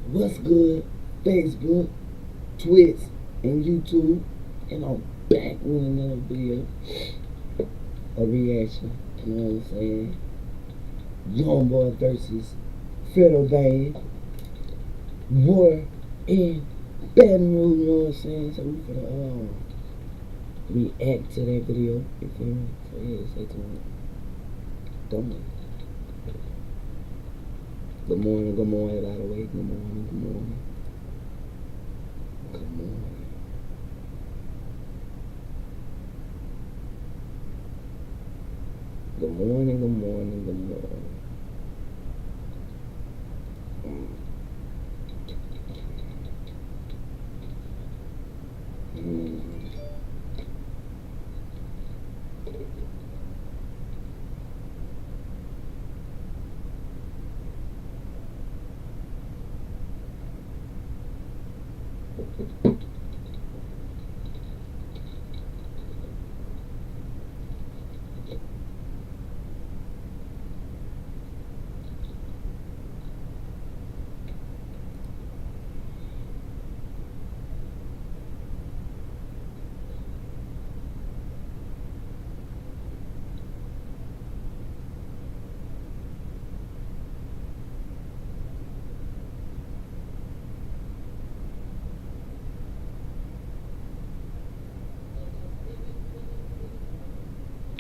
What's good? Facebook, Twitch, and YouTube. And I'm back with another video. A reaction. You know what I'm saying? Youngboy versus Fredo Bang. War in Baton Rouge, you know what I'm saying? So we finna react to that video. You feel me? So yeah, stay tuned. Don't know. Good morning, by the way. Good morning. Good morning.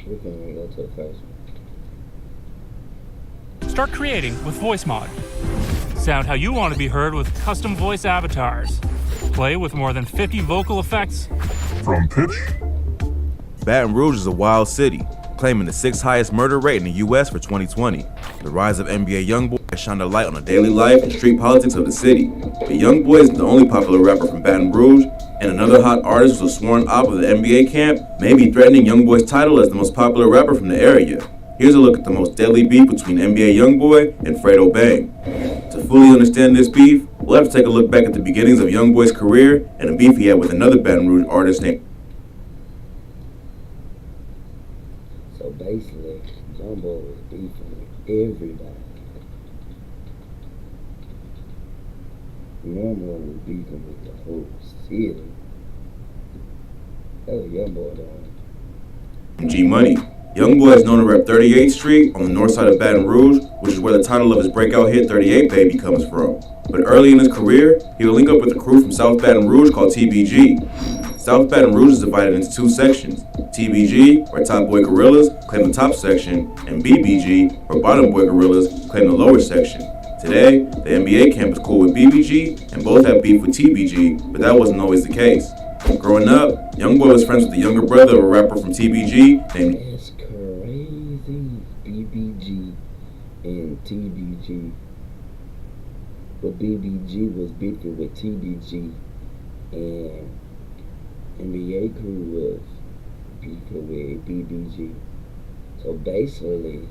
We're gonna go to the first one. Start creating with Voice Mod. Sound how you want to be heard with custom voice avatars. Play with more than 50 vocal effects. From pitch. Baton Rouge is a wild city, claiming the 6th highest murder rate in the U.S. for 2020. The rise of NBA Youngboy has shined a light on the daily life and street politics of the city. But Youngboy isn't the only popular rapper from Baton Rouge, and another hot artist was a sworn op of the NBA camp, may be threatening Youngboy's title as the most popular rapper from the area. Here's a look at the most deadly beef between NBA Youngboy and Fredo Bang. To fully understand this beef, we'll have to take a look back at the beginnings of Youngboy's career and a beef he had with another Baton Rouge artist named. So basically, Youngboy was beefing with everybody. Youngboy was beefing with the whole city. That was Youngboy doing. G Money. Youngboy is known to rep 38th Street on the north side of Baton Rouge, which is where the title of his breakout hit 38 Baby comes from. But early in his career, he would link up with a crew from South Baton Rouge called TBG. South Baton Rouge is divided into two sections. TBG, where Top Boy Gorillas, claim the top section, and BBG, where Bottom Boy Gorillas, claim the lower section. Today, the NBA camp is cool with BBG, and both have beef with TBG, but that wasn't always the case. Growing up, Youngboy was friends with the younger brother of a rapper from TBG named That's crazy. BBG and TBG. But BBG was beefing with TBG, and NBA crew was beefing with BBG. So basically,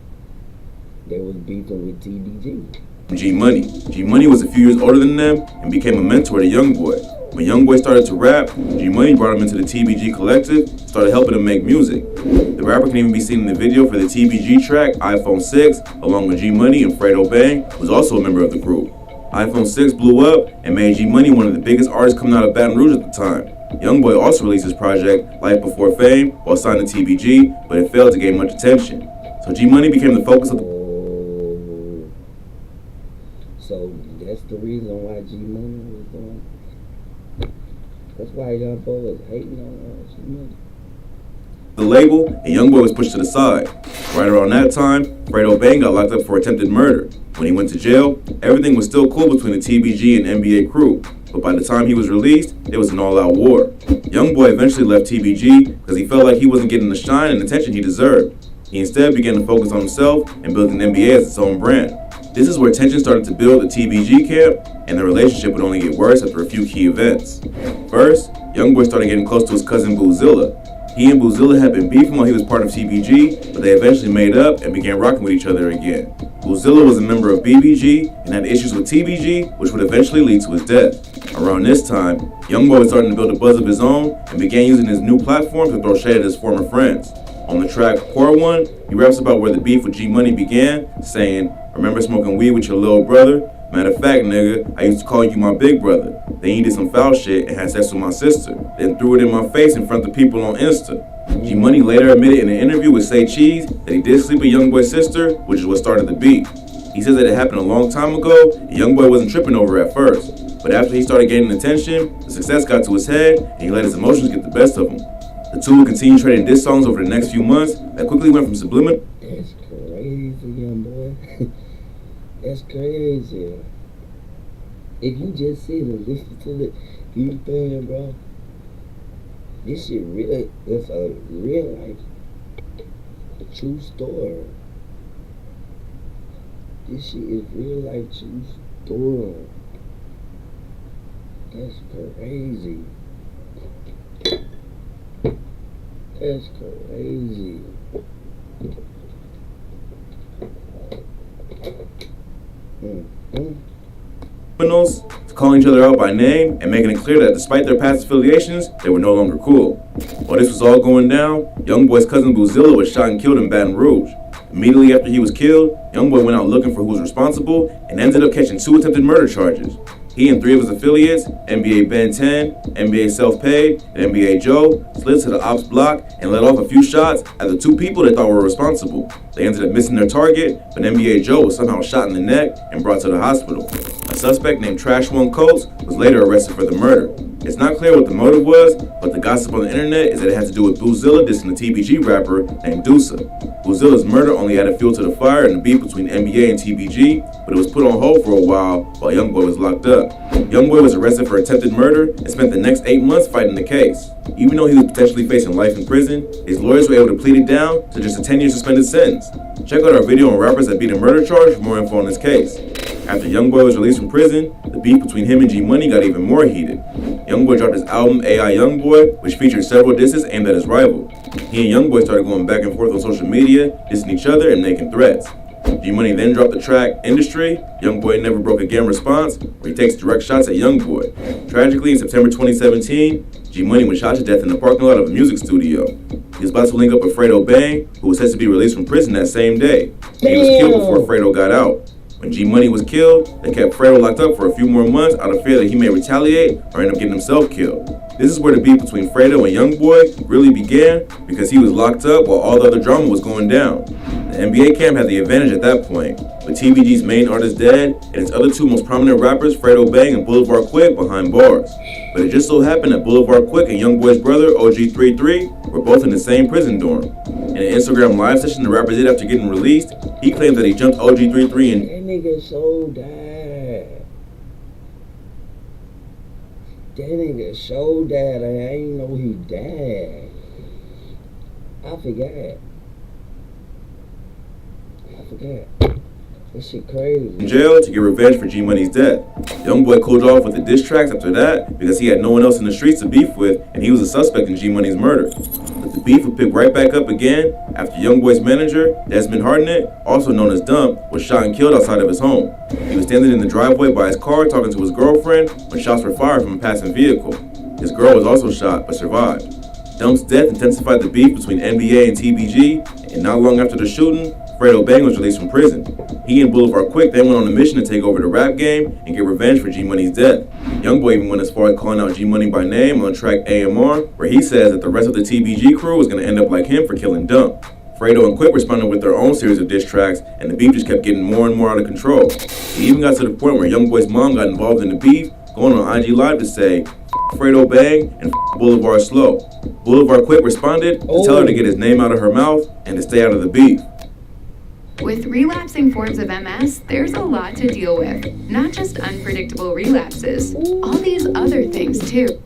they was beefing with TBG. G Money. G Money was a few years older than them and became a mentor to Youngboy. When Youngboy started to rap, G Money brought him into the TBG collective, started helping him make music. The rapper can even be seen in the video for the TBG track iPhone 6, along with G Money, and Fredo Bang, who was also a member of the group. iPhone 6 blew up and made G Money one of the biggest artists coming out of Baton Rouge at the time. Youngboy also released his project, Life Before Fame, while signed to TBG, but it failed to gain much attention. So G Money became the focus of the... So that's the reason why G Money was doing. That's why Youngboy was hating on G Money. The label, and Youngboy was pushed to the side. Right around that time, Fredo Bang got locked up for attempted murder. When he went to jail, everything was still cool between the TBG and NBA crew, but by the time he was released, it was an all-out war. Youngboy eventually left TBG because he felt like he wasn't getting the shine and attention he deserved. He instead began to focus on himself and building the NBA as its own brand. This is where tension started to build at TBG camp, and the relationship would only get worse after a few key events. First, Youngboy started getting close to his cousin Boozilla. He and Boozilla had been beefing while he was part of TBG, but they eventually made up and began rocking with each other again. Boozilla was a member of BBG and had issues with TBG, which would eventually lead to his death. Around this time, Youngboy was starting to build a buzz of his own and began using his new platform to throw shade at his former friends. On the track Pour One, he raps about where the beef with G Money began, saying, "Remember smoking weed with your little brother? Matter of fact, nigga, I used to call you my big brother. Then you did some foul shit and had sex with my sister. Then threw it in my face in front of people on Insta. G Money later admitted in an interview with Say Cheese that he did sleep with Youngboy's sister, which is what started the beef. He says that it happened a long time ago, and Youngboy wasn't tripping over it at first. But after he started gaining attention, the success got to his head, and he let his emotions get the best of him. The two would continue trading diss songs over the next few months that quickly went from subliminal. That's crazy, Youngboy. That's crazy. If you just sit and listen to the thing, bro, this shit real. It's a real life, true story. This shit is real life, true story. That's crazy. That's crazy. Criminals, calling each other out by name and making it clear that despite their past affiliations, they were no longer cool. While this was all going down, Youngboy's cousin Boozilla was shot and killed in Baton Rouge. Immediately after he was killed, Youngboy went out looking for who was responsible and ended up catching 2 attempted murder charges. He and 3 of his affiliates, NBA Baton, NBA Self-Paid, and NBA Joe, slid to the ops block and let off a few shots at the 2 people they thought were responsible. They ended up missing their target, but NBA Joe was somehow shot in the neck and brought to the hospital. A suspect named Trash One Coates was later arrested for the murder. It's not clear what the motive was, but the gossip on the internet is that it had to do with Boozilla dissing a TBG rapper named Deusa. Boozilla's murder only added fuel to the fire in the beef between NBA and TBG, but it was put on hold for a while Youngboy was locked up. Youngboy was arrested for attempted murder and spent the next 8 months fighting the case. Even though he was potentially facing life in prison, his lawyers were able to plead it down to just a 10-year suspended sentence. Check out our video on rappers that beat a murder charge for more info on this case. After Youngboy was released from prison, the beef between him and G Money got even more heated. Youngboy dropped his album AI Youngboy, which featured several disses aimed at his rival. He and Youngboy started going back and forth on social media, dissing each other and making threats. G Money then dropped the track Industry, Youngboy Never Broke Again response, where he takes direct shots at Youngboy. Tragically, in September 2017, G Money was shot to death in the parking lot of a music studio. He was about to link up with Fredo Bang, who was set to be released from prison that same day. He was killed before Fredo got out. When G Money was killed, they kept Fredo locked up for a few more months out of fear that he may retaliate or end up getting himself killed. This is where the beef between Fredo and Youngboy really began because he was locked up while all the other drama was going down. The NBA camp had the advantage at that point, with TBG's main artist dead and its other 2 most prominent rappers, Fredo Bang and Boulevard Quick, behind bars. But it just so happened that Boulevard Quick and Youngboy's brother, OG33, were both in the same prison dorm. In an Instagram live session the rapper did after getting released, he claimed that he jumped OG33 and that nigga so died. That nigga so died. I ain't know he died. I forgot. That shit crazy. in jail to get revenge for G Money's death. Youngboy cooled off with the diss tracks after that because he had no one else in the streets to beef with and he was a suspect in G Money's murder. But the beef would pick right back up again after Youngboy's manager, Desmond Hartnett, also known as Dump, was shot and killed outside of his home. He was standing in the driveway by his car talking to his girlfriend when shots were fired from a passing vehicle. His girl was also shot but survived. Dump's death intensified the beef between NBA and TBG, and not long after the shooting, Fredo Bang was released from prison. He and Boulevard Quick then went on a mission to take over the rap game and get revenge for G Money's death. Youngboy even went as far as calling out G Money by name on track AMR, where he says that the rest of the TBG crew was going to end up like him for killing Dump. Fredo and Quick responded with their own series of diss tracks, and the beef just kept getting more and more out of control. It even got to the point where Youngboy's mom got involved in the beef, going on IG Live to say, Fredo Bang and Boulevard Slow. Boulevard Quick responded to tell her to get his name out of her mouth and to stay out of the beef. With relapsing forms of MS, there's a lot to deal with. Not just unpredictable relapses, all these other things too.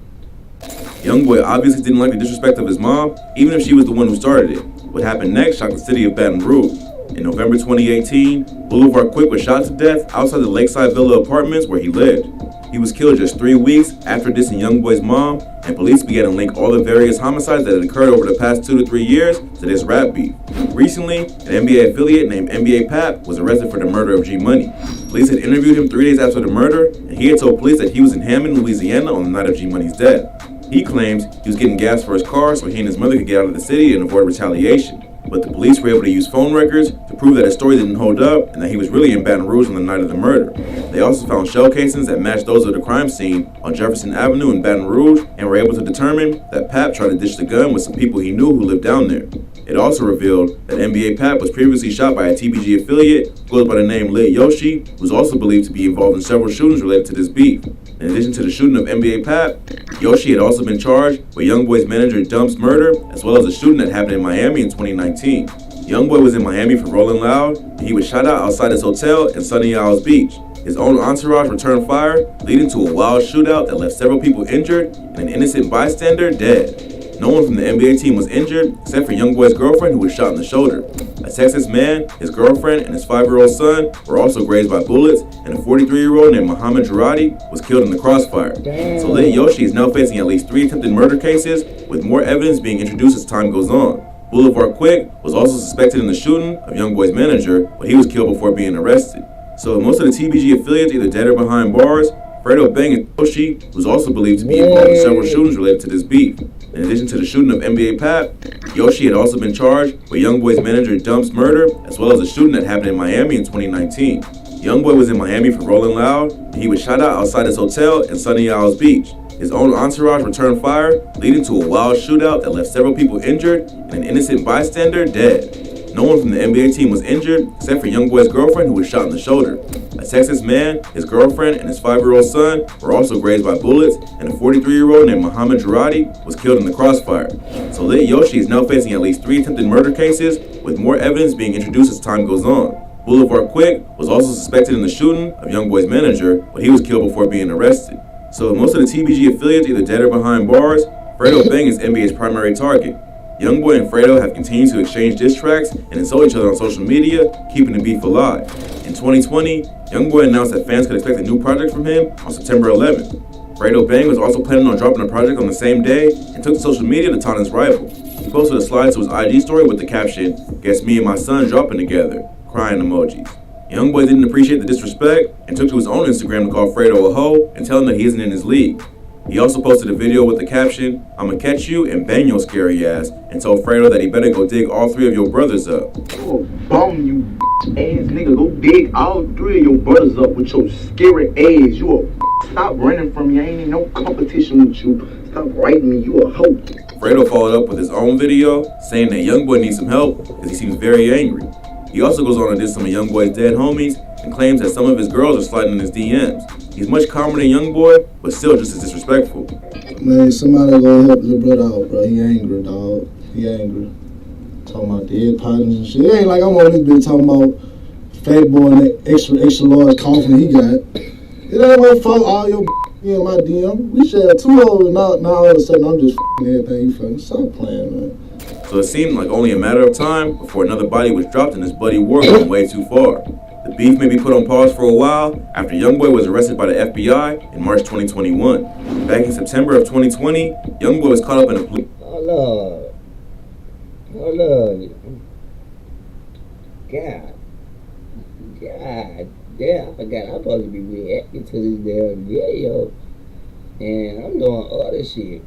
Youngboy obviously didn't like the disrespect of his mom, even if she was the one who started it. What happened next shocked the city of Baton Rouge. In November 2018, Boulevard Quick was shot to death outside the Lakeside Villa apartments where he lived. He was killed just 3 weeks after dissing Youngboy's mom, and police began to link all the various homicides that had occurred over the past 2 to 3 years to this rap beef. Recently, an NBA affiliate named NBA Pap was arrested for the murder of G Money. Police had interviewed him 3 days after the murder, and he had told police that he was in Hammond, Louisiana on the night of G Money's death. He claims he was getting gas for his car so he and his mother could get out of the city and avoid retaliation. but the police were able to use phone records to prove that his story didn't hold up and that he was really in Baton Rouge on the night of the murder. They also found shell casings that matched those of the crime scene on Jefferson Avenue in Baton Rouge and were able to determine that Pap tried to ditch the gun with some people he knew who lived down there. It also revealed that NBA Pap was previously shot by a TBG affiliate who goes by the name Lit Yoshi, who's also believed to be involved in several shootings related to this beef. In addition to the shooting of NBA Pap, Yoshi had also been charged with Youngboy's manager Dump's murder, as well as a shooting that happened in Miami in 2019. Youngboy was in Miami for Rolling Loud, and he was shot out outside his hotel in Sunny Isles Beach. His own entourage returned fire, leading to a wild shootout that left several people injured and an innocent bystander dead. No one from the NBA team was injured, except for Youngboy's girlfriend, who was shot in the shoulder. A Texas man, his girlfriend, and his 5-year-old son were also grazed by bullets, and a 43-year-old named Muhammad Jarati was killed in the crossfire. So Lit Yoshi is now facing at least 3 attempted murder cases, with more evidence being introduced as time goes on. Boulevard Quick was also suspected in the shooting of Youngboy's manager, but he was killed before being arrested. So most of the TBG affiliates either dead or behind bars. Fredo Bang and Yoshi, who's also believed to be involved in several shootings related to this beef. In addition to the shooting of NBA Pap, Yoshi had also been charged with Youngboy's manager Dump's murder, as well as a shooting that happened in Miami in 2019. Youngboy was in Miami for Rolling Loud, and he was shot out outside his hotel in Sunny Isles Beach. His own entourage returned fire, leading to a wild shootout that left several people injured and an innocent bystander dead. No one from the NBA team was injured, except for Youngboy's girlfriend, who was shot in the shoulder. A Texas man, his girlfriend, and his 5-year-old son were also grazed by bullets, and a 43-year-old named Muhammad Jarati was killed in the crossfire. So Lit Yoshi is now facing at least 3 attempted murder cases, with more evidence being introduced as time goes on. Boulevard Quick was also suspected in the shooting of Youngboy's manager, but he was killed before being arrested. So most of the TBG affiliates either dead or behind bars. Fredo Bang is NBA's primary target. Youngboy and Fredo have continued to exchange diss tracks and insult each other on social media, keeping the beef alive. In 2020, Youngboy announced that fans could expect a new project from him on September 11th. Fredo Bang was also planning on dropping a project on the same day and took to social media to taunt his rival. He posted a slide to his IG story with the caption, "Guess me and my son dropping together," crying emojis. Youngboy didn't appreciate the disrespect and took to his own Instagram to call Fredo a hoe and tell him that he isn't in his league. He also posted a video with the caption, "I'ma catch you and bang your scary ass," and told Fredo that he better go dig all 3 of your brothers up. Oh, bum, you ass nigga. Go dig all 3 of your brothers up with your scary ass. You a stop running from me. I ain't in no competition with you. Stop writing me. You a hoe. Fredo followed up with his own video, saying that Youngboy needs some help because he seems very angry. He also goes on to diss some of Youngboy's dead homies and claims that some of his girls are sliding in his DMs. He's much calmer than Youngboy, but still just as disrespectful. Man, somebody gonna help your brother out, bro. He angry, dog. He angry. Talking about dead partners and shit. It ain't like I'm on this bitch talking about fat boy and that extra large coffin he got. It ain't my fault all your in my DM. We share 2 hoes and now all of a sudden I'm just everything you fucking. Stop playing, man. So it seemed like only a matter of time before another body was dropped in this bloody war going way too far. The beef may be put on pause for a while after Youngboy was arrested by the FBI in March 2021. Back in September of 2020, Youngboy was caught up in a police. Hold on. Hold on. God. Damn, I forgot I'm supposed to be reacting to this damn video. And I'm doing other shit.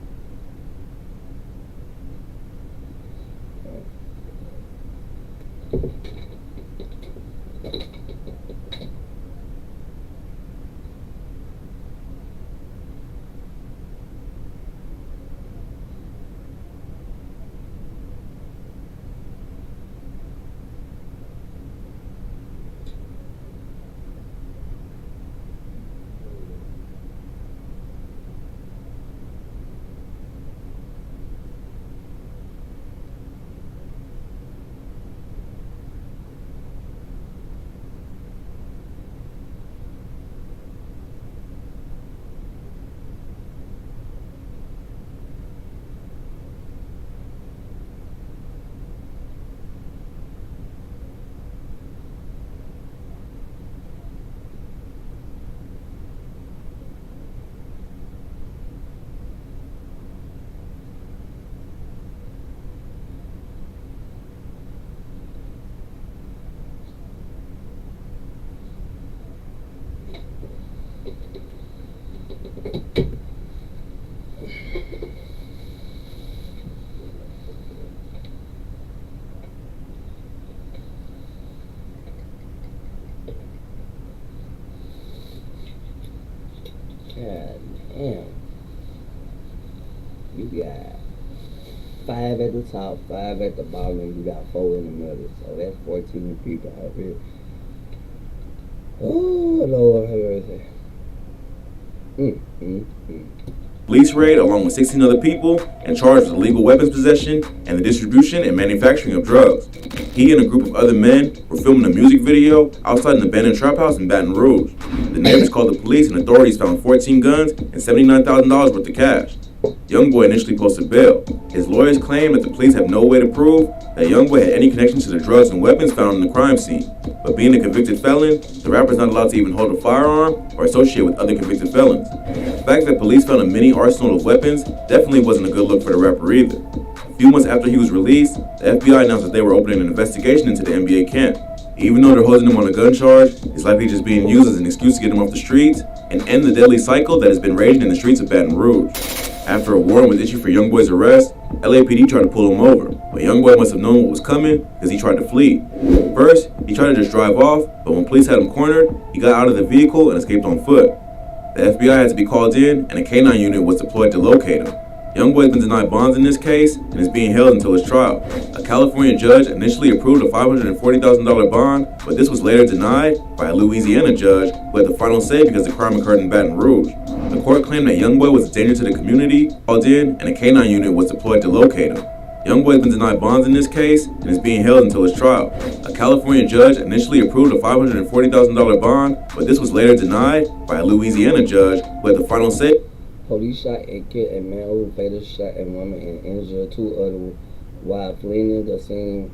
God damn. You got 5 at the top, 5 at the bottom, and you got 4 in the middle. So that's 14 people out here. Oh, Lord have mercy. Police raid along with 16 other people and charged with illegal weapons possession and the distribution and manufacturing of drugs. He and a group of other men were filming a music video outside an abandoned trap house in Baton Rouge. The neighbors called the police and authorities found 14 guns and $79,000 worth of cash. Youngboy initially posted bail. His lawyers claim that the police have no way to prove that Youngboy had any connection to the drugs and weapons found in the crime scene. But being a convicted felon, the rapper is not allowed to even hold a firearm or associate with other convicted felons. The fact that police found a mini arsenal of weapons definitely wasn't a good look for the rapper either. A few months after he was released, the FBI announced that they were opening an investigation into the NBA camp. Even though they're holding him on a gun charge, it's likely just being used as an excuse to get him off the streets and end the deadly cycle that has been raging in the streets of Baton Rouge. After a warrant was issued for Youngboy's arrest, LAPD tried to pull him over, but Youngboy must have known what was coming because he tried to flee. First, he tried to just drive off, but when police had him cornered, he got out of the vehicle and escaped on foot. The FBI had to be called in, and a K-9 unit was deployed to locate him. Youngboy has been denied bonds in this case and is being held until his trial. A California judge initially approved a $540,000 bond, but this was later denied by a Louisiana judge who had the final say because the crime occurred in Baton Rouge. The court claimed that Youngboy was a danger to the community, called in, and a K-9 unit was deployed to locate him. Youngboy has been denied bonds in this case and is being held until his trial. A California judge initially approved a $540,000 bond, but this was later denied by a Louisiana judge who had the final say. Police shot and killed a man who fatally shot a woman and injured 2 others while fleeing the scene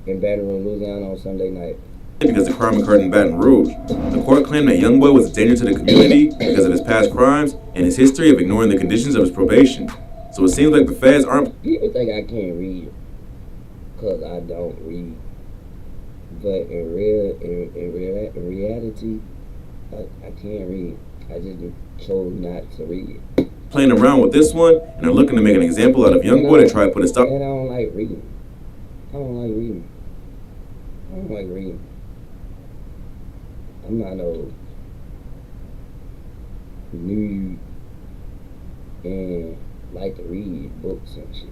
in Baton Rouge, Louisiana on Sunday night. Because the crime occurred in Baton Rouge. The court claimed that Youngboy was a danger to the community because of his past crimes and his history of ignoring the conditions of his probation. So it seems like the feds aren't... People think I can't read because I don't read. But in reality, I can't read. I just chose not to read. Playing around with this one, and they're looking to make an example out of Youngboy to try to put a stop. And I don't like reading. I don't like reading. I'm not no nude and like to read books and shit.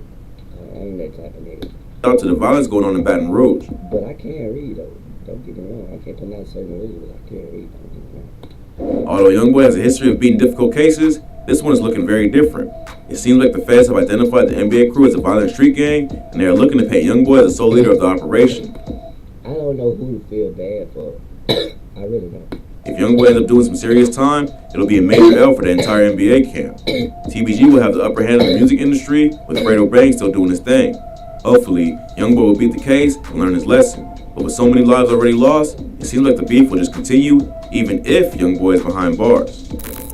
I ain't that type of nigga. Stop to the violence going on in Baton Rouge. But I can't read though. Don't get me wrong. I can't pronounce certain words, but I can't read. Don't get me wrong. Although Youngboy has a history of beating difficult cases, this one is looking very different. It seems like the feds have identified the NBA crew as a violent street gang, and they are looking to paint Youngboy as the sole leader of the operation. I don't know who to feel bad for. I really don't. If Youngboy ends up doing some serious time, it'll be a major L for the entire NBA camp. TBG will have the upper hand in the music industry, with Fredo still doing his thing. Hopefully, Youngboy will beat the case and learn his lesson. But with so many lives already lost, it seems like the beef will just continue, even if Youngboy is behind bars.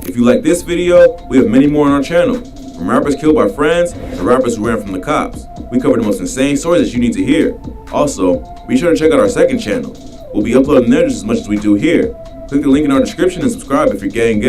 If you like this video, we have many more on our channel. From rappers killed by friends to rappers who ran from the cops. We cover the most insane stories that you need to hear. Also, be sure to check out our second channel. We'll be uploading there just as much as we do here. Click the link in our description and subscribe if you're gang.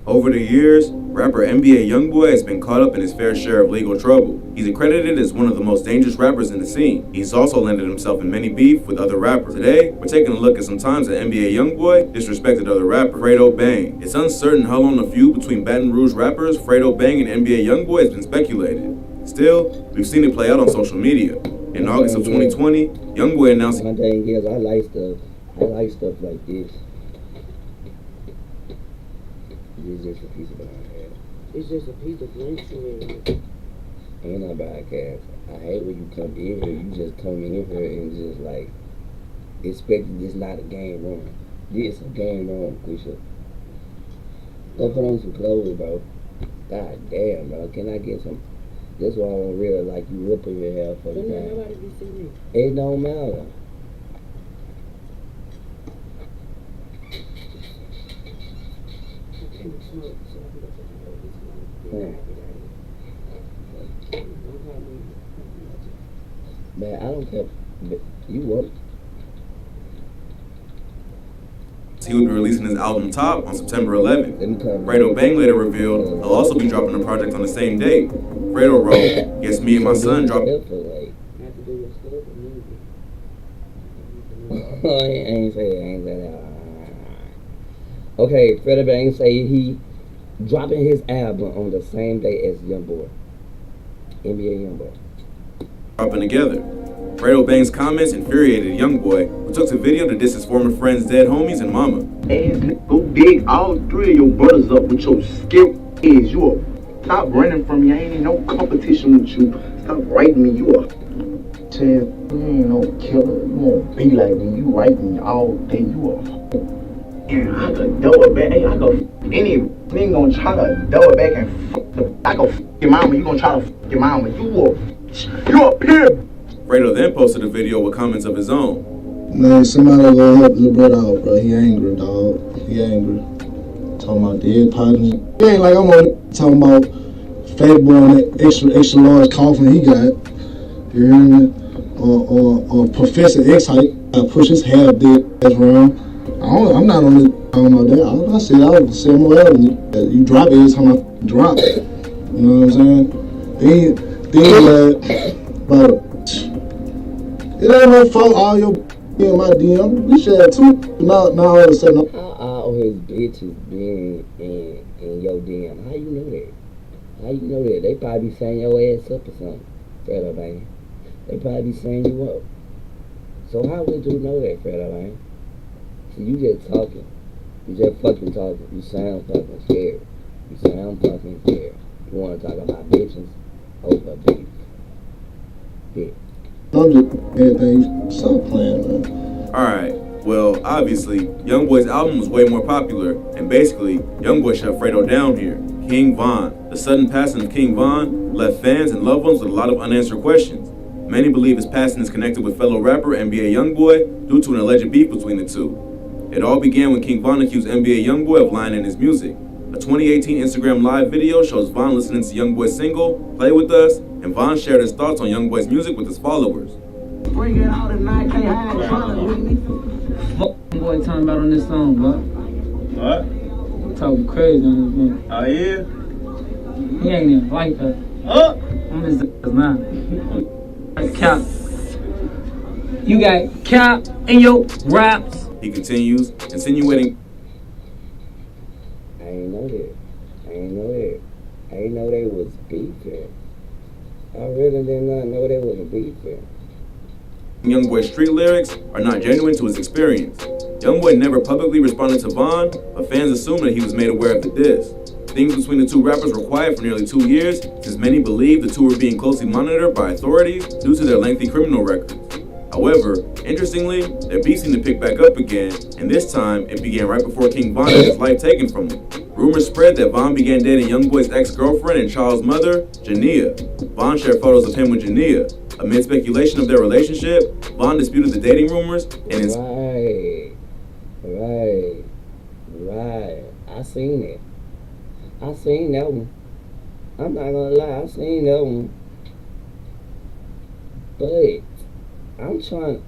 Over the years, rapper NBA Youngboy has been caught up in his fair share of legal trouble. He's accredited as one of the most dangerous rappers in the scene. He's also landed himself in many beef with other rappers. Today, we're taking a look at some times that NBA Youngboy disrespected other rappers. Fredo Bang. It's uncertain how long the feud between Baton Rouge rappers Fredo Bang and NBA Youngboy has been speculated. Still, we've seen it play out on social media. In August of 2020, Youngboy announced... My thing is, I like stuff like this. It's just a piece of broadcast. It's just a piece of blank. And a broadcast. I hate when you come in here, you just come in here and just like expecting this not a game room. This a game room, Quisha. Go put on some clothes, bro. God damn, bro. Can I get some? That's why I don't really like you whipping your hair for the game. Nobody be seeing me. It don't matter. Man, I don't care. You work. He would be releasing his album Top on September 11th. Fredo Bang later revealed he'll also be dropping a project on the same date. Fredo wrote, "Guess me and my son dropped." I ain't say that. Okay, Fredo Bang say he dropping his album on the same day as Youngboy, NBA Youngboy. Dropping together. Fredo Bang's comments infuriated Youngboy, who took to video to diss his former friends, dead homies, and mama. And go dig all three of your brothers up with your skill is. You a stop running from me. I ain't in no competition with you. Stop writing me. You a tell you ain't no killer. You won't be like me. You write me all day. You a and I could double it back. Hey, I go any nigga gonna try to double it back and I go your mama. You gonna try to your mama. You a pimp. Fredo then posted a video with comments of his own. Man, somebody go help the brother out, bro. He angry, dog. He angry. Talking about dead partners. It ain't like I'm on talking about fat boy and that extra large coffin he got. You hear me? Or Professor X height. I push his half dead ass around. I'm not on this talking about that. I said I would sell more evidence. You drop it every time I drop it. You know what I'm saying? Then but it ain't no fault all your in my DM. We share too. Now all of a sudden. How all his bitches being in your DM? How you know that? How you know that? They probably be saying your ass up or something. Fredo Bang. They probably be saying you up. So how would you know that, Fredo Bang? So you just talking. You just fucking talking. You sound fucking scared. You sound fucking scared. You want to talk about bitches over beef. Yeah. I'm just everything. Stop playing, man. Alright, well, obviously, Youngboy's album was way more popular, and basically, Youngboy shut Fredo down here. King Von. The sudden passing of King Von left fans and loved ones with a lot of unanswered questions. Many believe his passing is connected with fellow rapper NBA Youngboy due to an alleged beef between the two. It all began when King Von accused NBA Youngboy of lying in his music. A 2018 Instagram Live video shows Von listening to Youngboy's single, Play With Us, and Von shared his thoughts on Youngboy's music with his followers. Bring it out tonight, can't hide trying with me. Fuck boy talking about on this song, bro. What? Talking crazy on this one. Oh, yeah? He ain't even like that. I'm his now. Cap. You got cap in your raps. He continues, insinuating, I ain't know that. I ain't know they was beefing. I really did not know they was beefing. Youngboy's street lyrics are not genuine to his experience. Youngboy never publicly responded to Von, but fans assume that he was made aware of the diss. Things between the two rappers were quiet for nearly 2 years, since many believe the two were being closely monitored by authorities due to their lengthy criminal records. However, interestingly, their beef seemed to pick back up again, and this time it began right before King Von had his life taken from him. Rumors spread that Von began dating Youngboy's ex-girlfriend and child's mother, Jania. Von shared photos of him with Jania. Amid speculation of their relationship, Von disputed the dating rumors and Right. I seen it. I seen that one. I'm not gonna lie, I seen that one. But I'm trying.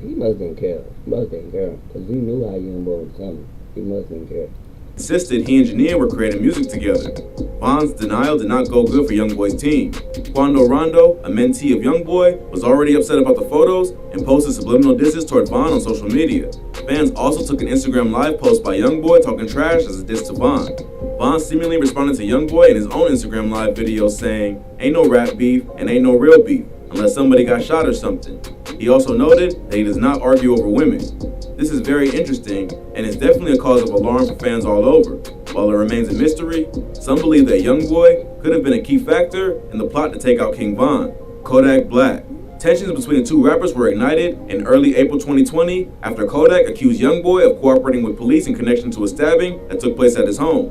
He must didn't care. Because he knew how Youngboy was coming. He must didn't care. insisted he and Jania were creating music together. Von's denial did not go good for Youngboy's team. Quando Rondo, a mentee of Youngboy, was already upset about the photos and posted subliminal disses toward Von on social media. Fans also took an Instagram live post by Youngboy talking trash as a diss to Von. Von seemingly responded to Youngboy in his own Instagram live video saying, "Ain't no rap beef and ain't no real beef, unless somebody got shot or something." He also noted that he does not argue over women. This is very interesting and is definitely a cause of alarm for fans all over. While it remains a mystery, some believe that Youngboy could have been a key factor in the plot to take out King Von. Kodak Black. Tensions between the two rappers were ignited in early April 2020 after Kodak accused Youngboy of cooperating with police in connection to a stabbing that took place at his home.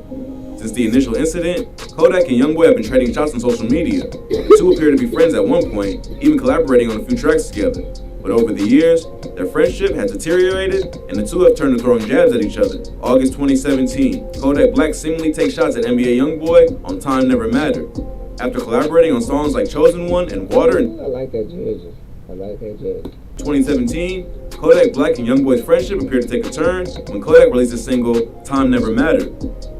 Since the initial incident, Kodak and Youngboy have been trading shots on social media. The two appear to be friends at one point, even collaborating on a few tracks together. But over the years, their friendship has deteriorated, and the two have turned to throwing jabs at each other. August 2017, Kodak Black seemingly takes shots at NBA Youngboy on Time Never Mattered. After collaborating on songs like Chosen One and Water in I like that jersey. 2017, Kodak Black and Youngboy's friendship appeared to take a turn when Kodak released the single Time Never Mattered.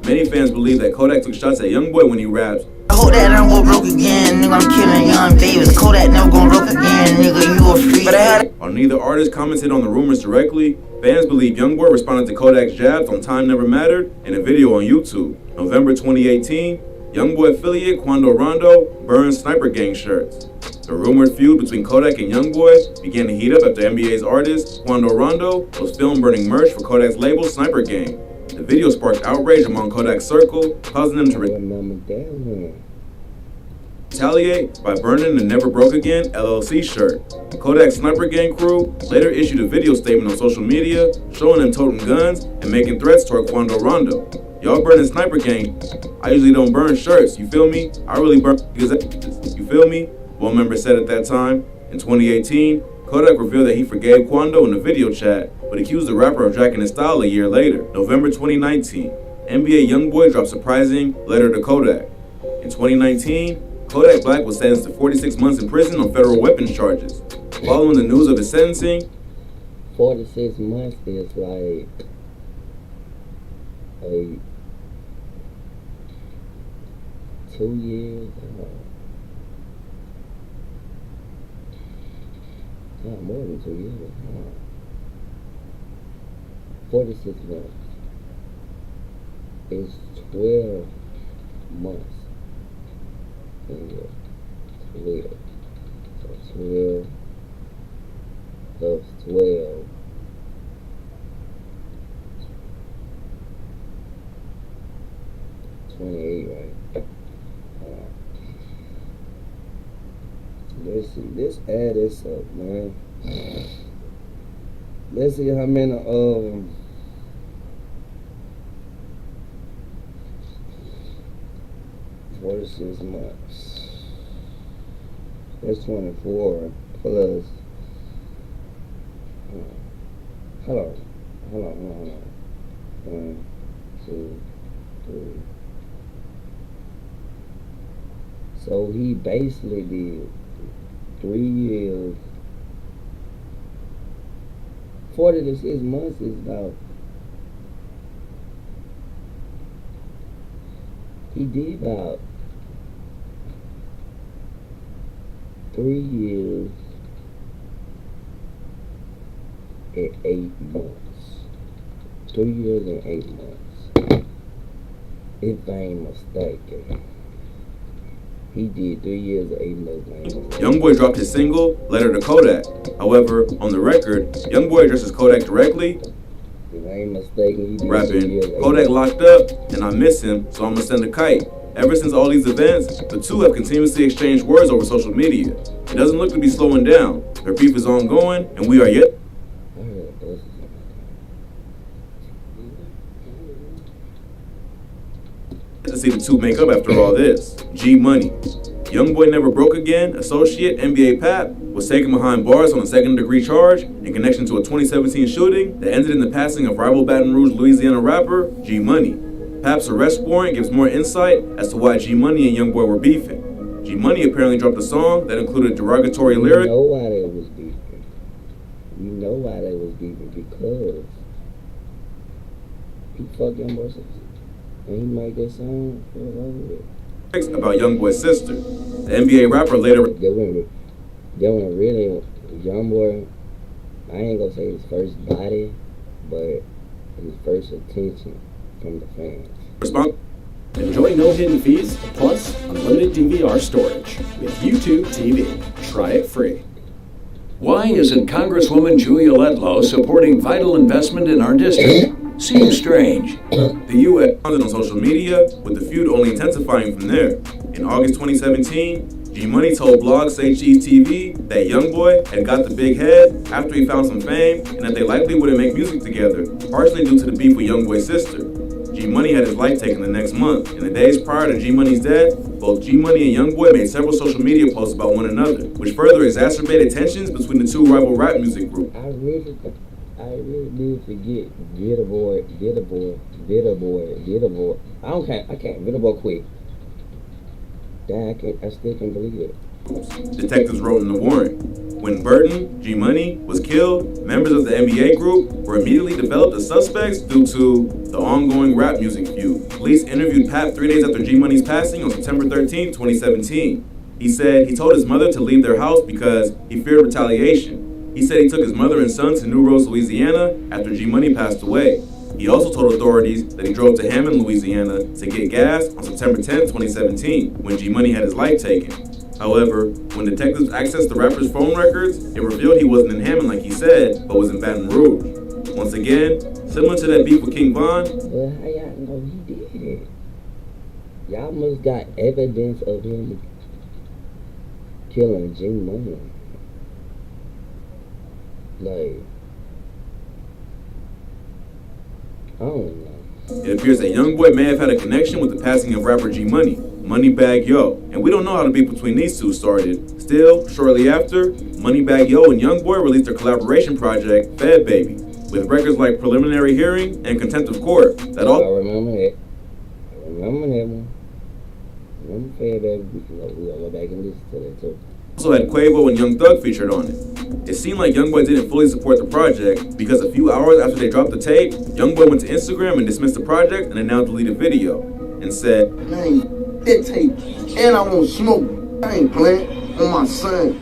Many fans believe that Kodak took shots at Youngboy when he raps, I Kodak never go broke again, nigga. I'm killing young babies. Kodak never go broke again, nigga. You a freak. But I had. While neither artist commented on the rumors directly, fans believe Youngboy responded to Kodak's jabs on Time Never Mattered in a video on YouTube. November 2018, Youngboy affiliate Quando Rondo burns Sniper Gang shirts. The rumored feud between Kodak and Youngboy began to heat up after NBA's artist Quando Rondo was filmed burning merch for Kodak's label Sniper Gang. The video sparked outrage among Kodak's circle, causing them to retaliate by burning the Never Broke Again LLC shirt. Kodak's Sniper Gang crew later issued a video statement on social media showing them toting guns and making threats toward Quando Rondo. Y'all burning Sniper Gang. I usually don't burn shirts, you feel me? I really burn because you feel me? One member said at that time. In 2018, Kodak revealed that he forgave Quando in a video chat, but accused the rapper of jacking his style a year later. November 2019, NBA Youngboy dropped surprising letter to Kodak. In 2019, Kodak Black was sentenced to 46 months in prison on federal weapons charges. Following the news of his sentencing, 46 months is like a 2 years. Not more than 2 years. 46 months is 12 months. Yeah, 12. So 12 plus 12. 28, right? Let's see. Let's add this up, man. Let's see how many 46 months. That's 24 plus. Hold on. 1, 2, 3. So he basically did 3 years. 46 months is about. He did about 3 years and 8 months. 3 years and 8 months. If I ain't mistaken. He did 3 years and 8 months. Youngboy dropped his single, Letter to Kodak. However, on the record, Youngboy addresses Kodak directly, if I ain't mistaken, he did rapping, Kodak locked up, and I miss him, so I'ma send a kite. Ever since all these events, the two have continuously exchanged words over social media. It doesn't look to be slowing down. Their beef is ongoing, and we are yet to see the two make up after all this. G Money. Youngboy Never Broke Again, associate NBA Pap, was taken behind bars on a second-degree charge in connection to a 2017 shooting that ended in the passing of rival Baton Rouge, Louisiana rapper G Money. Pap's arrest warrant gives more insight as to why G Money and Youngboy were beefing. G Money apparently dropped a song that included derogatory lyrics. You know why they was beefing. You know why they was beefing because he fucked Youngboy sister. And he made that song about Youngboy's sister. The NBA rapper later. They were really Youngboy. I ain't gonna say his first body, but his first attention from the fans. Enjoy no hidden fees, plus unlimited DVR storage with YouTube TV. Try it free. Why isn't Congresswoman Julia Letlow supporting vital investment in our district? Seems strange. The U.S. on social media, with the feud only intensifying from there. In August 2017, G Money told blog HGTV that Youngboy had got the big head after he found some fame and that they likely wouldn't make music together, partially due to the beef with Youngboy's sister. G Money had his life taken the next month. In the days prior to G Money's death, both G Money and Youngboy made several social media posts about one another, which further exacerbated tensions between the two rival rap music groups. I really did forget Get a boy. I can't, Get a boy quick. I still can't believe it. Detectives wrote in the warrant. When Burton, G-Money, was killed, members of the NBA group were immediately developed as suspects due to the ongoing rap music feud. Police interviewed Pap 3 days after G-Money's passing on September 13, 2017. He said he told his mother to leave their house because he feared retaliation. He said he took his mother and son to New Rose, Louisiana after G-Money passed away. He also told authorities that he drove to Hammond, Louisiana to get gas on September 10, 2017, when G-Money had his life taken. However, when detectives accessed the rapper's phone records, it revealed he wasn't in Hammond like he said, but was in Baton Rouge. Once again, similar to that beef with King Von. Well, how y'all know he did it? Y'all must got evidence of him killing G-Money. Like, I don't know. It appears that Youngboy may have had a connection with the passing of rapper G-Money, Moneybagg Yo, and we don't know how the beef between these two started. Still, shortly after, Moneybagg Yo and Youngboy released their collaboration project, Fed Baby, with records like Preliminary Hearing and Contempt of Court. That all. I remember that. I remember that one. Remember Fed Baby? We're gonna go back and listen to that too. Also had Quavo and Young Thug featured on it. It seemed like Youngboy didn't fully support the project because a few hours after they dropped the tape, Youngboy went to Instagram and dismissed the project and announced deleted video and said, Man, that tape, and I won't smoke. I ain't playing on my son.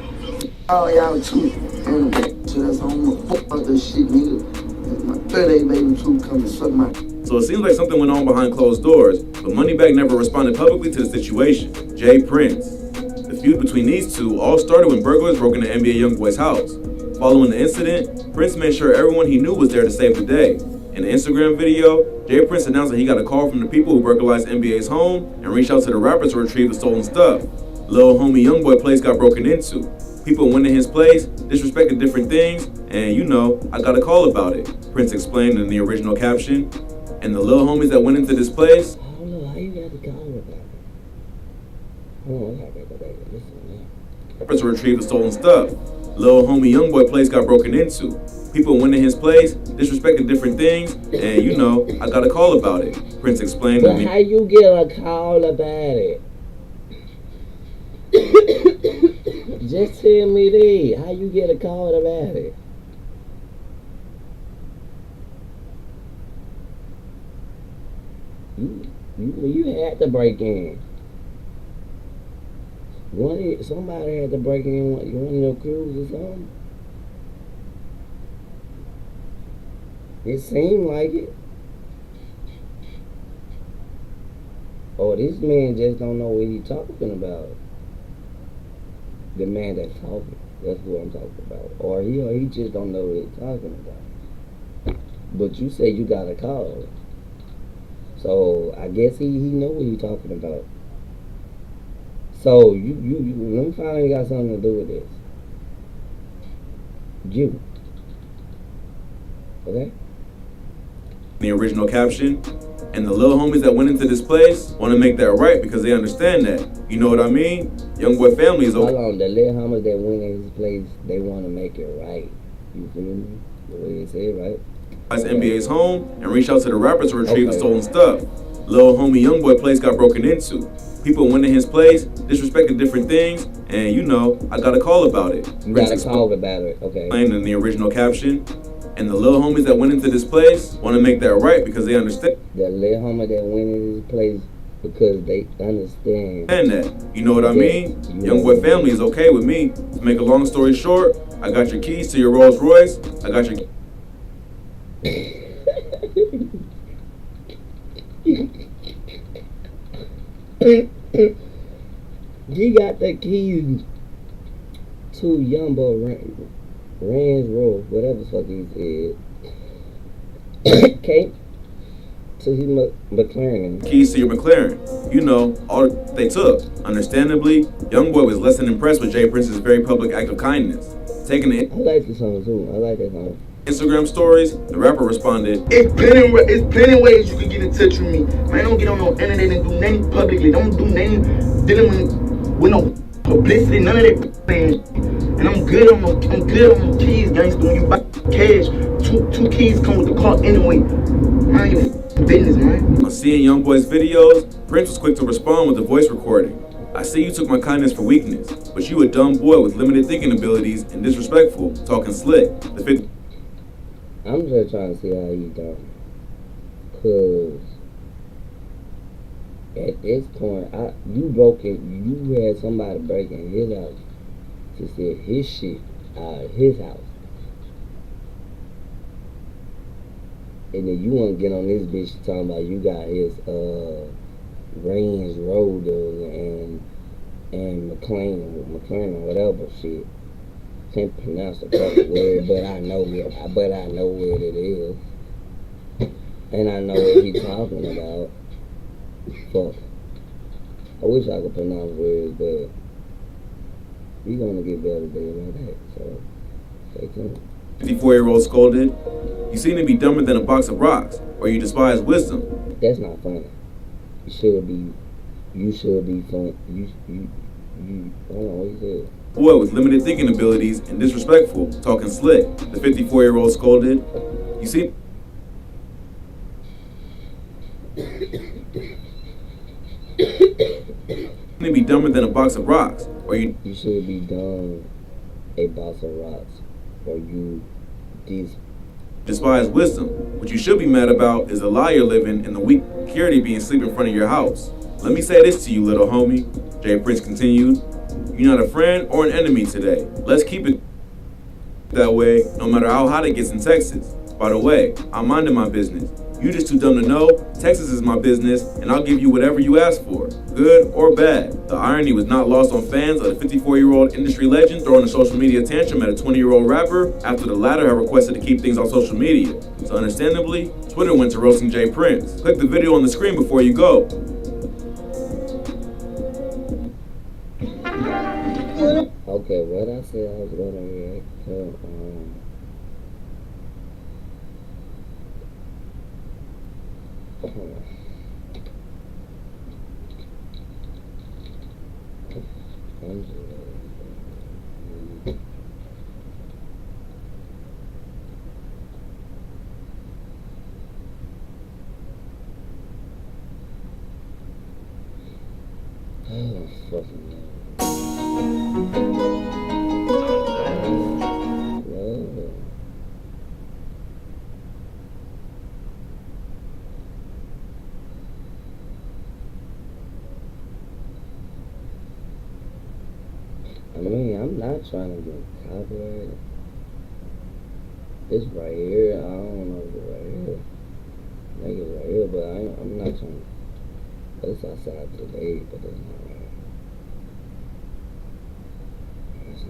All y'all too. And so that's how I'm gonna fuck about this shit, nigga. My 38 baby too come and suck my. So it seems like something went on behind closed doors, but Moneybagg never responded publicly to the situation. Jay Prince. The feud between these two all started when burglars broke into NBA Youngboy's house. Following the incident, Prince made sure everyone he knew was there to save the day. In the Instagram video, Jay Prince announced that he got a call from the people who burglarized NBA's home and reached out to the rapper to retrieve the stolen stuff. Lil homie Youngboy place got broken into. People went in his place, disrespected different things, and you know, I got a call about it, Prince explained in the original caption. And the little homies that went into this place, I don't know how you got a call about it. Oh, I gotta go back and listen to that. to retrieve the stolen stuff. Lil homie Youngboy place got broken into. People went in his place, disrespected different things, and you know, I got a call about it, Prince explained But to me. how you get a call about it? Just tell me this. How you get a call about it? You had to break in. Somebody had to break in one of your crews or something. It seemed like it. Or this man just don't know what he's talking about. The man that's talking. That's what I'm talking about. Or he just don't know what he's talking about. But you say you got a call. So I guess he know what he's talking about. So you let me find out you got something to do with this. You. Okay? The original caption, and the little homies that went into this place want to make that right because they understand that. You know what I mean? Youngboy family is okay. Hold on, the little homies that went in his place, they want to make it right. You feel me? The way they say it, right? NBA's home and reached out to the rapper to retrieve the stolen stuff. Lil homie Youngboy place got broken into. People went in his place, disrespected different things, and you know, I got a call about it. You got a call about it, okay. In the original caption, and the little homies that went into this place want to make that right because they understand. The little homie that went in his place because they understand. And that, you know what I mean? Youngboy family is okay with me. To make a long story short, I got your keys to your Rolls Royce. I got your. He got the keys to Youngboy Range Road, whatever the fuck he said. Okay. To his McLaren. Keys to your McLaren. You know, all they took. Understandably, Youngboy was less than impressed with Jay Prince's very public act of kindness. Taking it. I like this song too. I like that song. Instagram stories, the rapper responded, It's plenty ways you can get in touch with me. Man, don't get on no internet and do nothing publicly. Don't do nothing dealing with no publicity, none of that, man. And I'm good on the keys, gangster. When you buy cash, two keys come with the car anyway. Mind your business, man. On seeing Youngboy's videos, Prince was quick to respond with a voice recording. I see you took my kindness for weakness, but you a dumb boy with limited thinking abilities and disrespectful, talking slick. I'm just trying to see how you dumb. Cause at this point, you had somebody break in his house to steal his shit out of his house. And then you want to get on this bitch talking about you got his Range Rover and McLean or whatever shit. Can't pronounce the fucking word, but I know what it is. And I know what he's talking about. Fuck. I wish I could pronounce words, but we gonna get better days like that, so stay tuned. 54-year-old scolded, "You seem to be dumber than a box of rocks, or you despise wisdom." That's not funny. You should be fun. Hold on, what you said? Boy with limited thinking abilities and disrespectful, talking slick. The 54-year-old scolded, "You seem to be dumber than a box of rocks, or you should be dumb a box of rocks, or you despise wisdom. What you should be mad about is the lie you're living and the weak security being asleep in front of your house. Let me say this to you, little homie," Jay Prince continued. "You're not a friend or an enemy today. Let's keep it that way, no matter how hot it gets in Texas. By the way, I'm minding my business. You just too dumb to know. Texas is my business, and I'll give you whatever you ask for, good or bad." The irony was not lost on fans of the 54-year-old industry legend throwing a social media tantrum at a 20-year-old rapper after the latter had requested to keep things on social media. So understandably, Twitter went to roasting Jay Prince. Click the video on the screen before you go. Okay, what I said I was gonna react to, I mean, I'm not trying to get copyrighted. This right here, I don't know if it's right here. I think it's right here, but I'm not trying to. It's outside today, but it's not right. It's not.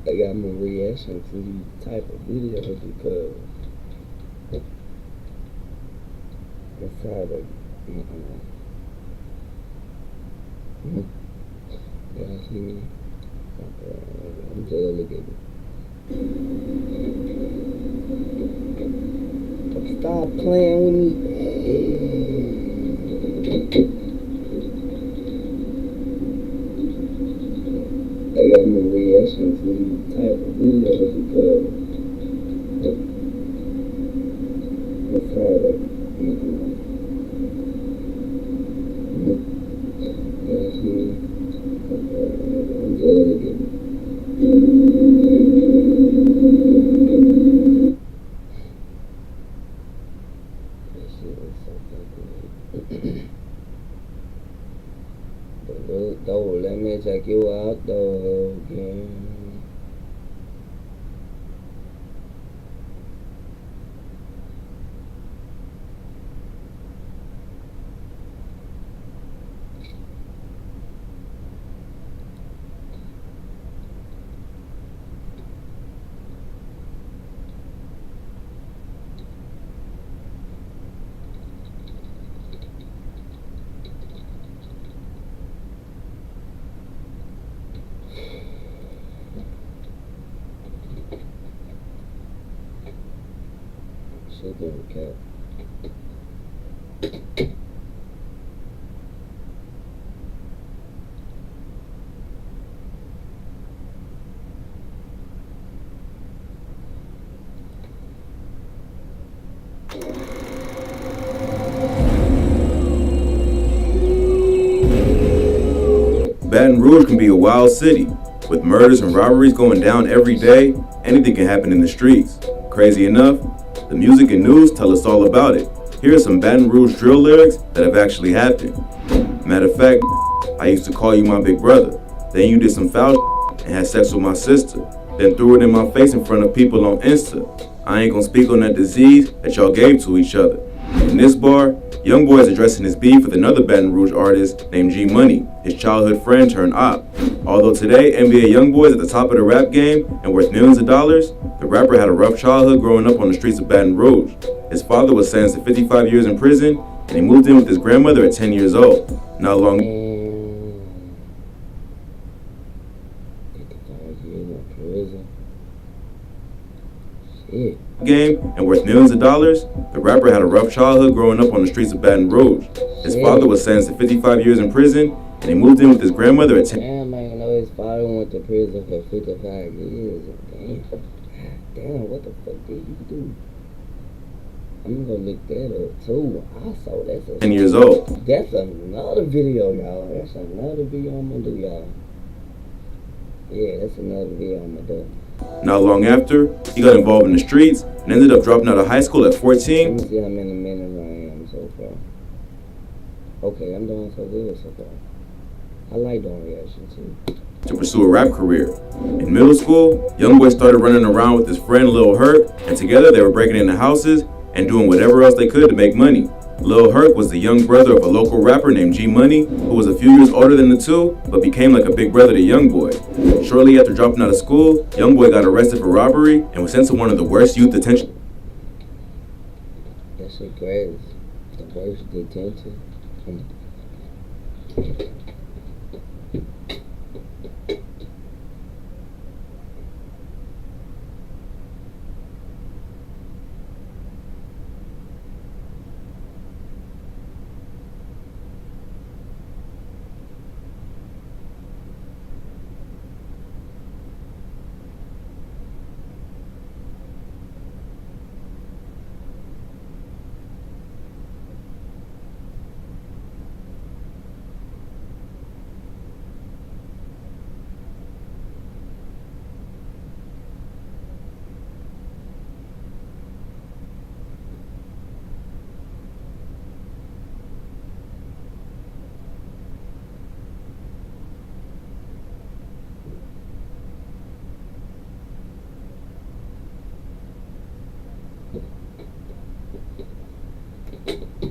I got more reaction to these type of videos because that's how they, yeah, see me? I'm just looking at me. Stop playing with me. I got more reaction to these type of videos because that's how they, yeah, see me? I'm just looking at me. That shit was so fucking though, let me check you out though again. shit don't count. Baton Rouge can be a wild city, with murders and robberies going down every day. Anything can happen in the streets. Crazy enough, the music and news tell us all about it. Here are some Baton Rouge drill lyrics that have actually happened. Matter of fact, I used to call you my big brother. Then you did some foul and had sex with my sister. Then threw it in my face in front of people on Insta. I ain't gonna speak on that disease that y'all gave to each other. In this bar, Youngboy is addressing his beef with another Baton Rouge artist named G Money, his childhood friend turned op. Although today NBA Youngboy is at the top of the rap game and worth millions of dollars, the rapper had a rough childhood growing up on the streets of Baton Rouge. His father was sentenced to 55 years in prison, and he moved in with his grandmother at 10 years old. Not long 55 years in prison. Shit. Game and worth millions of dollars, the rapper had a rough childhood growing up on the streets of Baton Rouge. His father was sentenced to 55 years in prison, and he moved in with his grandmother at 10. Damn, I didn't know his father went to prison for 55 years. Damn, what the fuck did he do? I'm gonna look that up too. Also, that's 10 years old. That's another video, y'all. That's another video I'm gonna do, y'all. Yeah, that's another video I'm gonna do. Not long after, he got involved in the streets and ended up dropping out of high school at 14. Let me see how many minutes I am so far. Okay, I'm doing so good so far. I like doing reaction too. To pursue a rap career. In middle school, Youngboy started running around with his friend Lil Herc, and together they were breaking into houses and doing whatever else they could to make money. Lil Herc was the young brother of a local rapper named G Money, who was a few years older than the two, but became like a big brother to Youngboy. Shortly after dropping out of school, Youngboy got arrested for robbery and was sent to one of the worst youth detention. That shit crazy. The worst detention.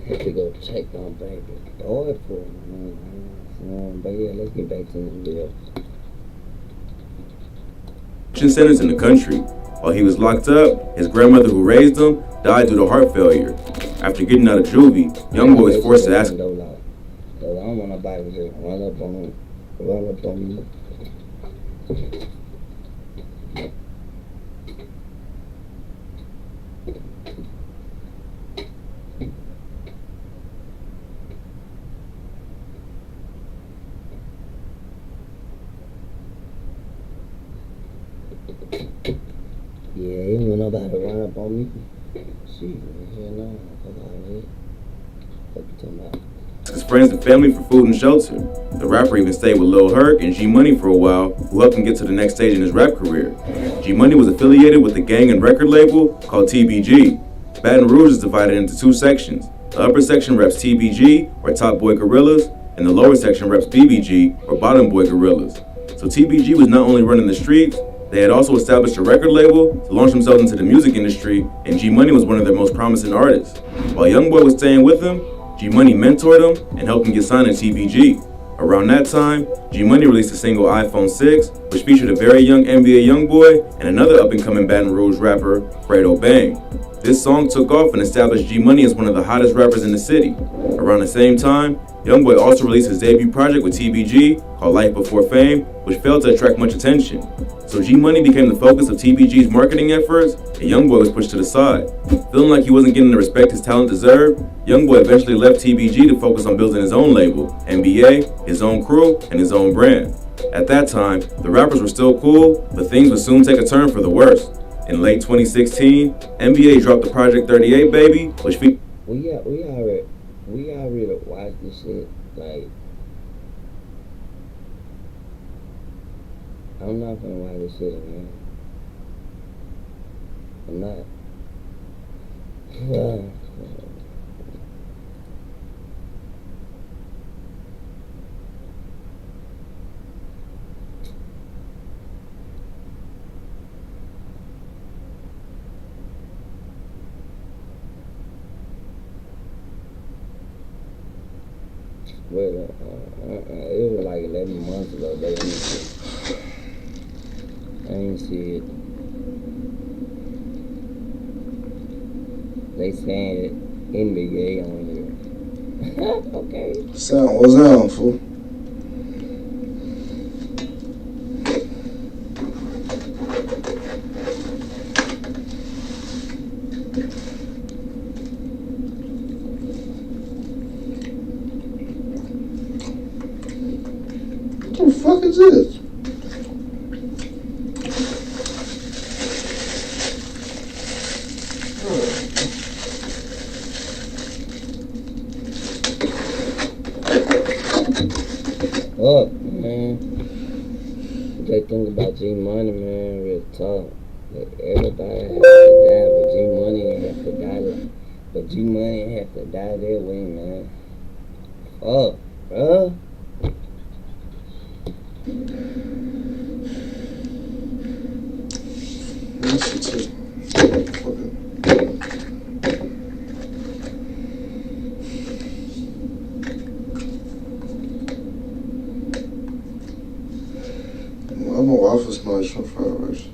Have to go check on baby boy for me. But yeah, let's get back to the video. Centers in the country. While he was locked up, his grandmother who raised him died due to heart failure. After getting out of juvie, Youngboy was forced to ask. I don't want nobody to just run up on me. Yeah, ain't want nobody to run up on me. Shit, hell no. What you talking about? His friends and family for food and shelter. The rapper even stayed with Lil Herc and G Money for a while, who helped him get to the next stage in his rap career. G Money was affiliated with the gang and record label called TBG. Baton Rouge is divided into two sections. The upper section reps TBG, or Top Boy Gorillas, and the lower section reps BBG, or Bottom Boy Gorillas. So TBG was not only running the streets, they had also established a record label to launch themselves into the music industry, and G Money was one of their most promising artists. While Youngboy was staying with them, G Money mentored him and helped him get signed to TBG. Around that time, G Money released a single iPhone 6, which featured a very young NBA Youngboy and another up-and-coming Baton Rouge rapper, Fredo. This song took off and established G Money as one of the hottest rappers in the city. Around the same time, Youngboy also released his debut project with TBG called Life Before Fame, which failed to attract much attention. So G Money became the focus of TBG's marketing efforts, and Youngboy was pushed to the side. Feeling like he wasn't getting the respect his talent deserved, Youngboy eventually left TBG to focus on building his own label, NBA, his own crew, and his own brand. At that time, the rappers were still cool, but things would soon take a turn for the worse. In late 2016, NBA dropped the Project 38 Baby, which featured... We already watched this shit. Like, I'm not gonna watch this shit, man. I'm not. Well, it was like 11 months ago. I ain't see it. They saying NBA on here. Okay. What's that, fool? What the fuck is this? Fuck, man. They think about G Money, man, real talk. Like, everybody has to die, but G Money ain't have to die. But G Money ain't have to die that way, man. Fuck, bruh. I'm a waffle smash from fried rice.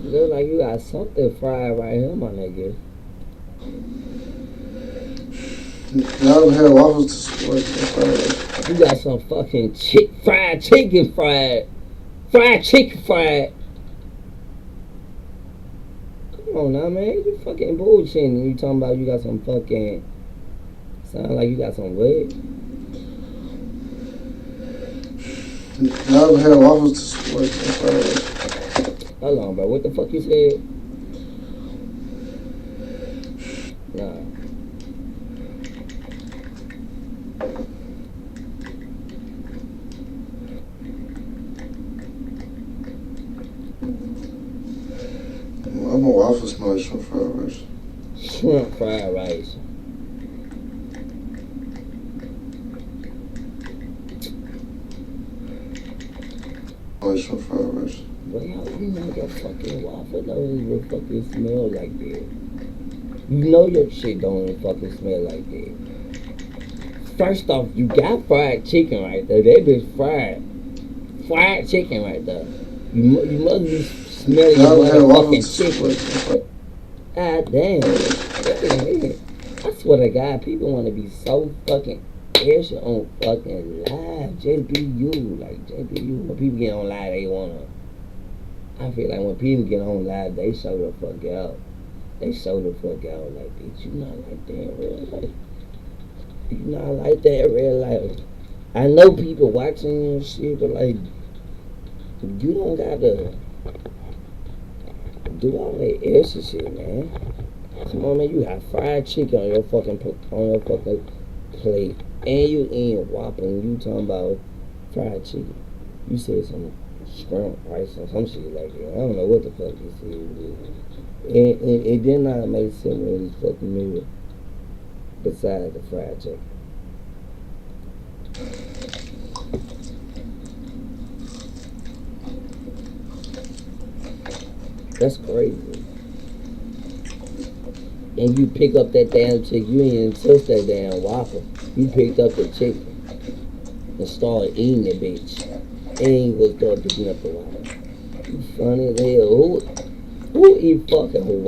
Look like you got something fried right here, my nigga. Y'all had waffles to support fried rice. You got some fucking fried chicken fried. Come on now, man. You fucking bullshitting. You talking about you got some fucking... Sound like you got some what? Y'all had waffles to support fried rice. Hold on, bro. What the fuck you said? Nah. I'm a waffle smash from fried rice. Shrimp fried rice. From fried rice. Well, you know your fucking waffle don't even fucking smell like that. You know your shit don't even fucking smell like that. First off, you got fried chicken right there. That bitch fried. Fried chicken right there. You must be smelling your motherfucking chicken. God damn. I swear to God, people want to be so fucking extra on fucking live. Just be you. Like, just be you. When people get on live, they want to... I feel like when people get on live, they show the fuck out. They show the fuck out. Like, bitch, you not like that in real life. You not like that in real life. I know people watching you and shit, but like, you don't gotta do all that extra shit, man. Come on, man, you got fried chicken on your fucking plate, and you eating Whopper, and you talking about fried chicken. You said some shrimp rice or some shit like that. I don't know what the fuck you said. And it did not make sense when you fucking meal besides the fried chicken. That's crazy. and you pick up that damn chick, you ain't even touch that damn Whopper. You picked up the chicken and started eating the bitch. And you gonna start picking up the Whopper. You funny as hell. Who eat fucking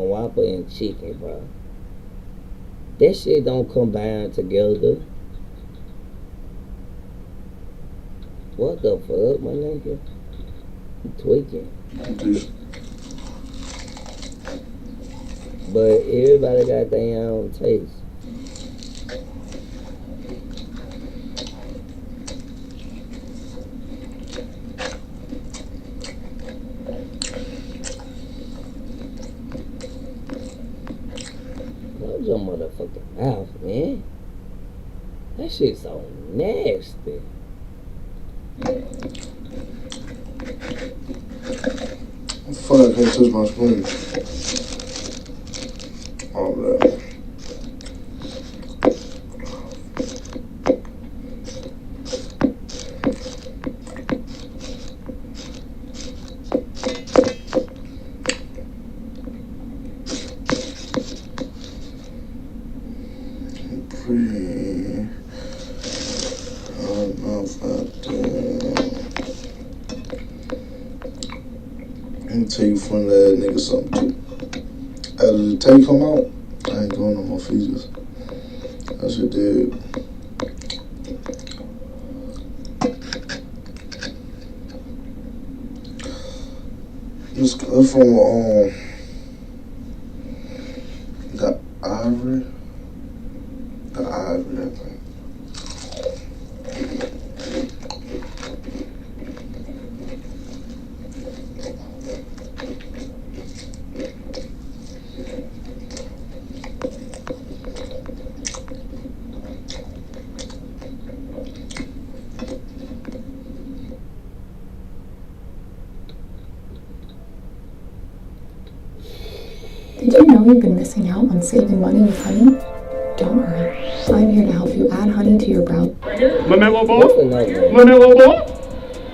Whopper and chicken, bro? That shit don't combine together. What the fuck, my nigga? You tweaking. But everybody got their own taste. Close your motherfucking mouth, man. That shit's so nasty. Fuck, I can't touch my spoon. All that. Let me tell you funny ass nigga something too. After the tape come out, I ain't doing no more features. I should did. It's from the Ivory, I think. Did you know you've been missing out on saving money with honey? Don't worry. I'm here to help you add honey to your brow. LaMelo Ball? LaMelo Ball?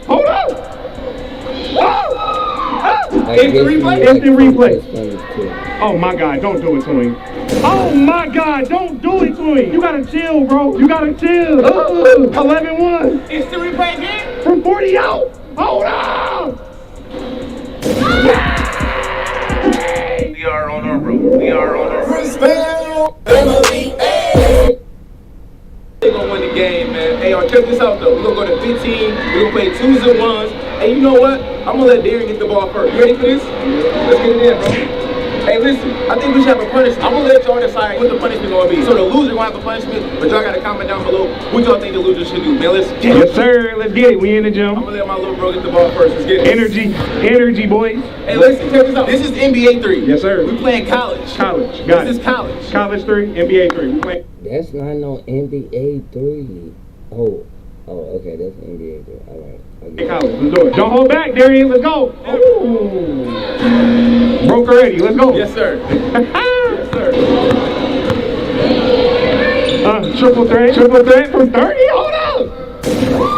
Hold up! Whoa! Instant replay? Instant replay. Oh my God, don't do it to him. Oh my God, don't do it to him. You gotta chill, bro. You gotta chill. 11-1. Instant replay again? From 40 out. Hold up! We are on our road. We are on our road. They're gonna win the game, man. Hey, y'all, check this out though. We're gonna go to 15. We're gonna play 2s and 1s. Hey, you know what? I'm gonna let Darren get the ball first. You ready for this? Let's get it in, bro. Hey, listen, I think we should have a punishment. I'm gonna let y'all decide what the punishment gonna be. So the loser gonna have a punishment, but y'all gotta comment down below what y'all think the loser should do. Man, let's get it. Yes, sir. Let's get it. We in the gym. I'm gonna let my little bro get the ball first. Let's get it. Energy, boys. Hey, listen, check this out. This is NBA 3. Yes, sir. We playing college. College. Got it. This is college. College 3, NBA 3. We playing. That's not no NBA 3. Oh, okay, that's NBA 3. All right. Okay. College, let's do it. Don't hold back, Darian. Let's go. Ooh. Broke already. Let's go. Yes, sir. Yes, sir. Triple threat from 30. Hold up.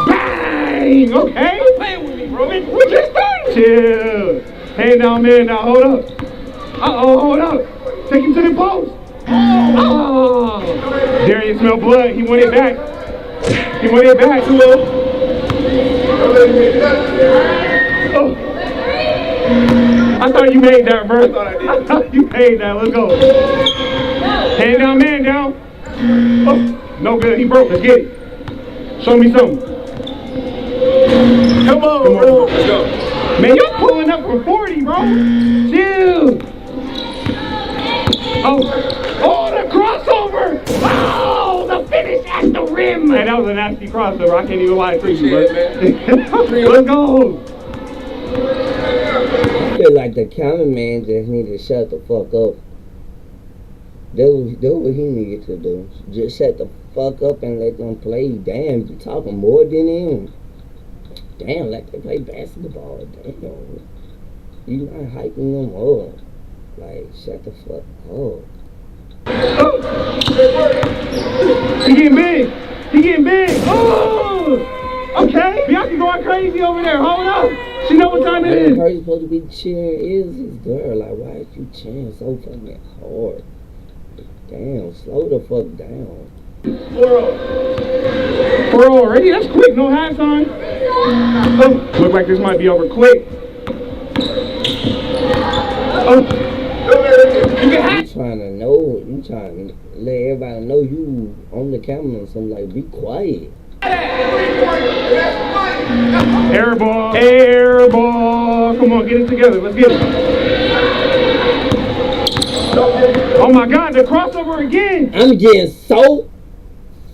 Bang. Okay. Don't play with me, bro. We just started. Chill. Hey, now, man. Now, hold up. Hold up. Take him to the post. Oh. Darian smelled blood. He went it back. He went it back. Too low. Oh. I thought you made that, bro. I thought you made that. Let's go. Hand down, man down. Oh, no good. He broke. Let's get it. Show me something. Come on, bro. Let's go. Man, you're pulling up from 40, bro. Chill. Oh, the crossover. Oh, the finish at the rim. Man, that was a nasty crossover. I can't even lie to you, bro. Let's go. I feel like the cameraman just need to shut the fuck up. That's what he needed to do. Just shut the fuck up and let them play. Damn, you talking more than him. Damn, like they play basketball. Damn. You not hyping them up. Like, shut the fuck up. He getting big. Oh! Okay. Bianchi go going crazy over there. Hold up. She know what time it is. The person supposed to be cheering is this girl. Like, why is you cheering so fucking hard? Damn, slow the fuck down. 4-0 already? That's quick. No halftime. Oh, look like this might be over quick. Oh. You trying to know, you trying to let everybody know you on the camera or something, like, be quiet. Air ball. Air ball. Come on, get it together. Let's get it. Oh my God, the crossover again. I'm getting so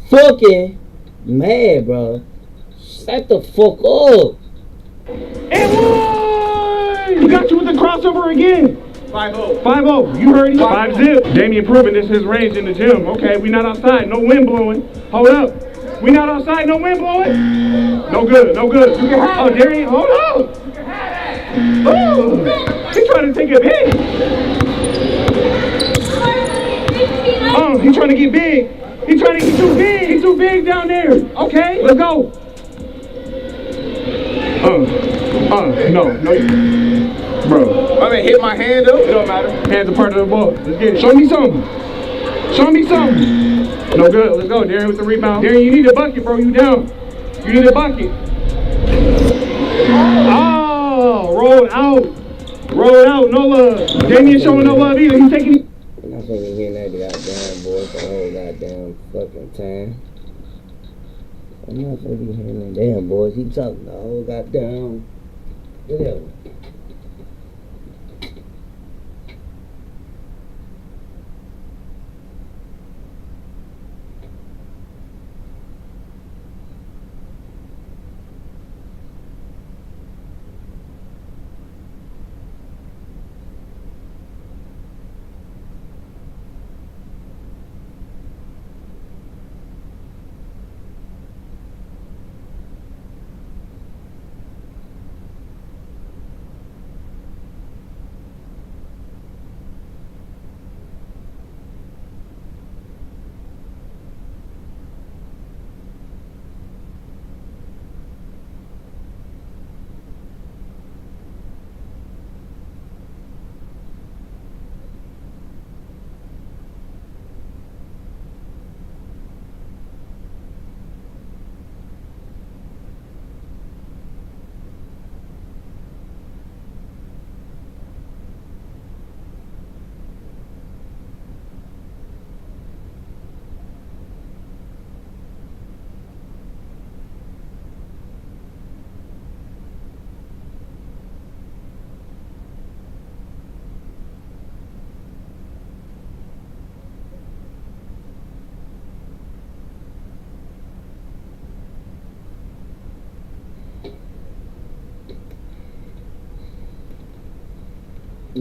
fucking mad, bro. Shut the fuck up. And one! He got you with the crossover again. 5-0. 5-0. You heard him. 5-zip. Damian proving this is his range in the gym. Okay, we not outside. No wind blowing. Hold up. We not outside. No wind blowing. No good. No good. Oh, Darian. Hold up. Oh, he's trying to take it big. Oh, he's trying to get big. He's trying to get too big. He's too big down there. Okay, let's go. No. Bro. I mean, hit my hand up. It don't matter. Hands are part of the ball. Let's get it. Show me something. Show me something. No good. Let's go. Darian with the rebound. Darian, you need a bucket, bro. You down. You need a bucket. Oh, rolled out. Rolled out. No love. Damian showing no love either. He's taking it. I'm not finna hear that goddamn boy for the whole goddamn fucking time. I'm not finna be hearing that damn boys. He talking the whole goddamn. Whatever.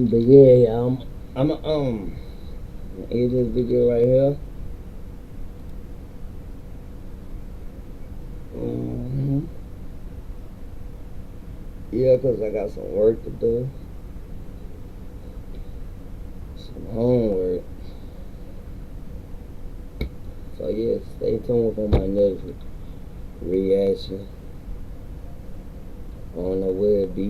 But yeah, I'm edit this video right here. Yeah, cause I got some work to do, some homework. So yeah, stay tuned for my next reaction. I don't know where it be.